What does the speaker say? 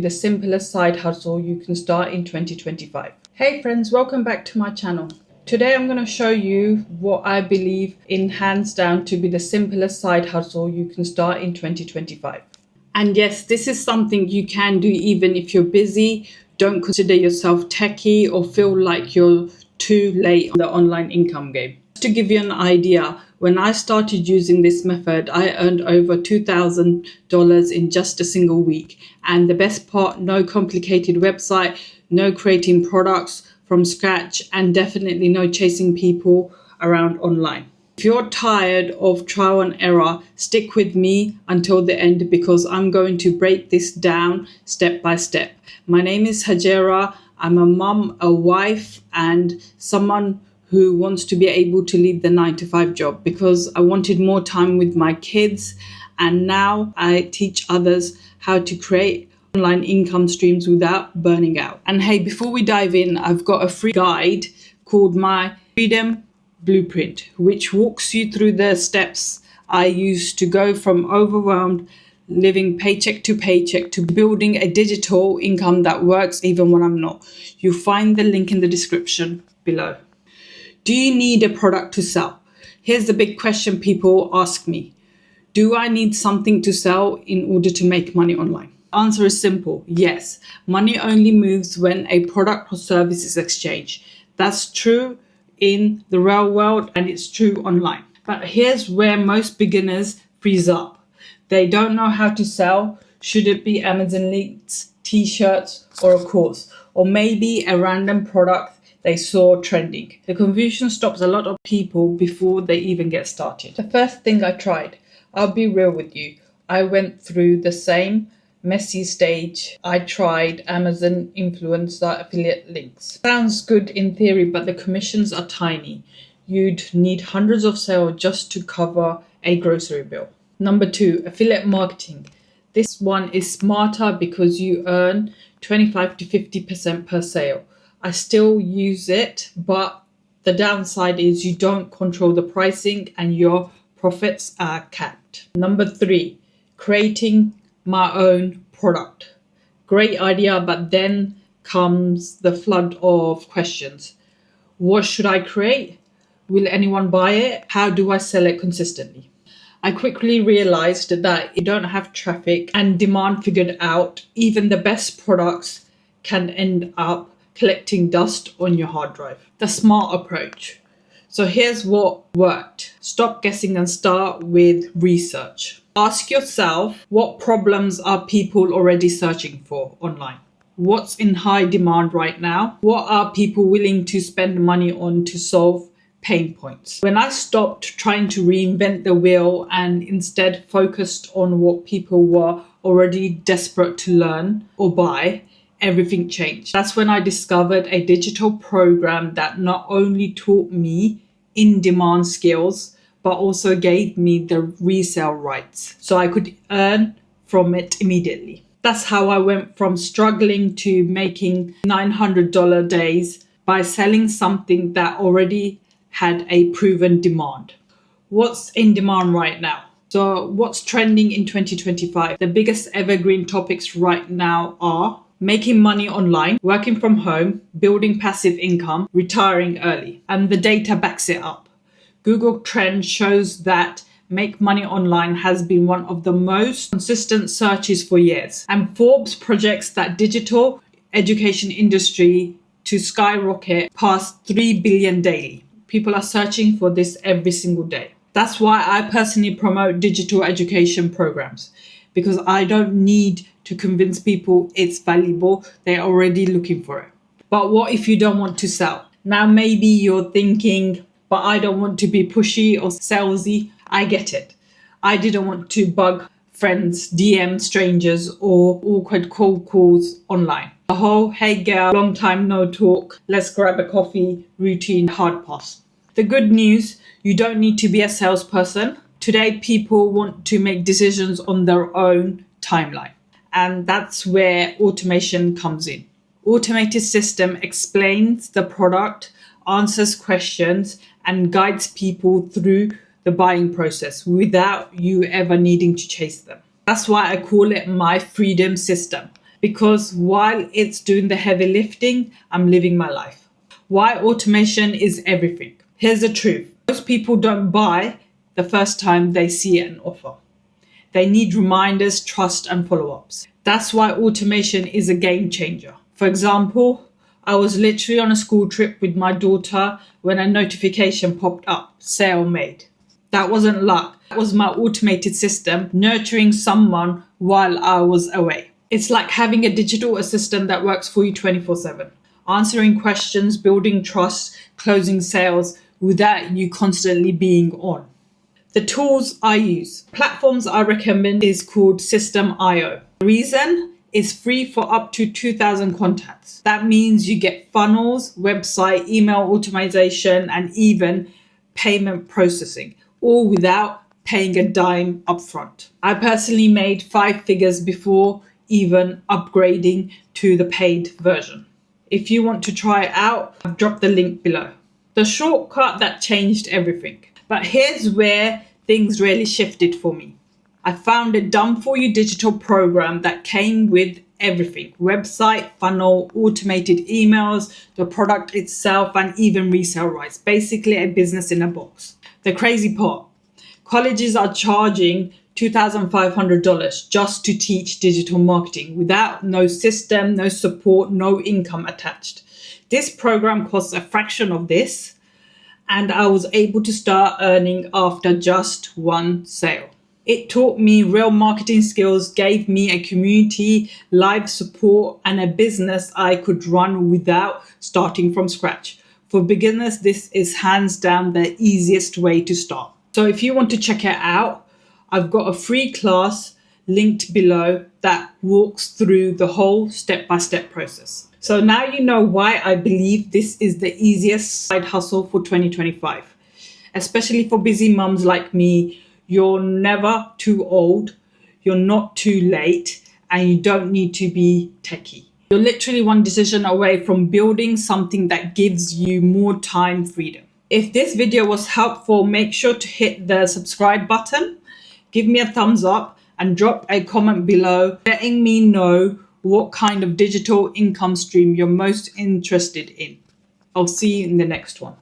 the simplest side hustle you can start in 2025. Hey friends, welcome back to my channel. Today I'm going to show you what I believe in hands down to be the simplest side hustle you can start in 2025. And yes, this is something you can do even if you're busy, don't consider yourself techie, or feel like you're too late on the online income game. Just to give you an idea, when I started using this method, I earned over $2,000 in just a single week. And the best part, no complicated website, no creating products from scratch, and definitely no chasing people around online. If you're tired of trial and error, stick with me until the end because I'm going to break this down step by step. My name is Hajera. I'm a mum, a wife, and someone who wants to be able to leave the 9-to-5 job because I wanted more time with my kids, and now I teach others how to create online income streams without burning out. And hey, before we dive in, I've got a free guide called my Freedom Blueprint, which walks you through the steps I use to go from overwhelmed living paycheck to paycheck to building a digital income that works even when I'm not. You'll find the link in the description below. Do you need a product to sell? Here's the big question people ask me. Do I need something to sell in order to make money online? The answer is simple. Yes. Money only moves when a product or service is exchanged. That's true in the real world and it's true online. But here's where most beginners freeze up. They don't know how to sell. Should it be Amazon links, t-shirts, or a course? Or maybe a random product they saw trending. The confusion stops a lot of people before they even get started. The first thing I tried, I'll be real with you, I went through the same messy stage. I tried Amazon influencer affiliate links. Sounds good in theory, but the commissions are tiny. You'd need hundreds of sales just to cover a grocery bill. Number 2, affiliate marketing. This one is smarter because you earn 25 to 50% per sale. I still use it, but the downside is you don't control the pricing and your profits are capped. Number 3, creating my own product. Great idea, but then comes the flood of questions. What should I create? Will anyone buy it? How do I sell it consistently? I quickly realized that if you don't have traffic and demand figured out, even the best products can end up collecting dust on your hard drive. The smart approach. So here's what worked. Stop guessing and start with research. Ask yourself, what problems are people already searching for online? What's in high demand right now? What are people willing to spend money on to solve pain points? When I stopped trying to reinvent the wheel and instead focused on what people were already desperate to learn or buy, everything changed. That's when I discovered a digital program that not only taught me in-demand skills, but also gave me the resale rights so I could earn from it immediately. That's how I went from struggling to making $900 days by selling something that already had a proven demand. What's in demand right now? So what's trending in 2025? The biggest evergreen topics right now are making money online, working from home, building passive income, retiring early. And the data backs it up. Google Trends shows that make money online has been one of the most consistent searches for years. And Forbes projects that digital education industry to skyrocket past 3 billion daily. People are searching for this every single day. That's why I personally promote digital education programs, because I don't need to convince people it's valuable. They're already looking for it. But what if you don't want to sell? Now maybe you're thinking, but I don't want to be pushy or salesy. I get it. I didn't want to bug friends, DM strangers, or awkward cold calls online. The whole, hey girl, long time no talk, let's grab a coffee routine hard pass. The good news, you don't need to be a salesperson. Today, people want to make decisions on their own timeline. And that's where automation comes in. Automated system explains the product, answers questions, and guides people through the buying process without you ever needing to chase them. That's why I call it my freedom system. because while it's doing the heavy lifting, I'm living my life. Why automation is everything. Here's the truth. Most people don't buy the first time they see an offer. They need reminders, trust, and follow-ups. That's why automation is a game changer. For example, I was literally on a school trip with my daughter when a notification popped up, sale made. That wasn't luck. That was my automated system nurturing someone while I was away. It's like having a digital assistant that works for you 24/7, answering questions, building trust, closing sales without you constantly being on. The tools I use, platforms I recommend is called System.io. The reason is free for up to 2,000 contacts. That means you get funnels, website, email automation, and even payment processing, all without paying a dime upfront. I personally made 5 figures before even upgrading to the paid version. If you want to try it out, I've dropped the link below. The shortcut that changed everything. But here's where things really shifted for me. I found a done-for-you digital program that came with everything. Website, funnel, automated emails, the product itself, and even resale rights. Basically a business in a box. The crazy part, colleges are charging $2,500 just to teach digital marketing without no system, no support, no income attached. This program costs a fraction of this, and I was able to start earning after just one sale. It taught me real marketing skills, gave me a community, live support, and a business I could run without starting from scratch. For beginners, this is hands down the easiest way to start. So if you want to check it out, I've got a free class linked below that walks through the whole step-by-step process. So now you know why I believe this is the easiest side hustle for 2025. Especially for busy mums like me, you're never too old, you're not too late, and you don't need to be techie. You're literally one decision away from building something that gives you more time freedom. If this video was helpful, make sure to hit the subscribe button, give me a thumbs up, and drop a comment below letting me know what kind of digital income stream you're most interested in. I'll see you in the next one.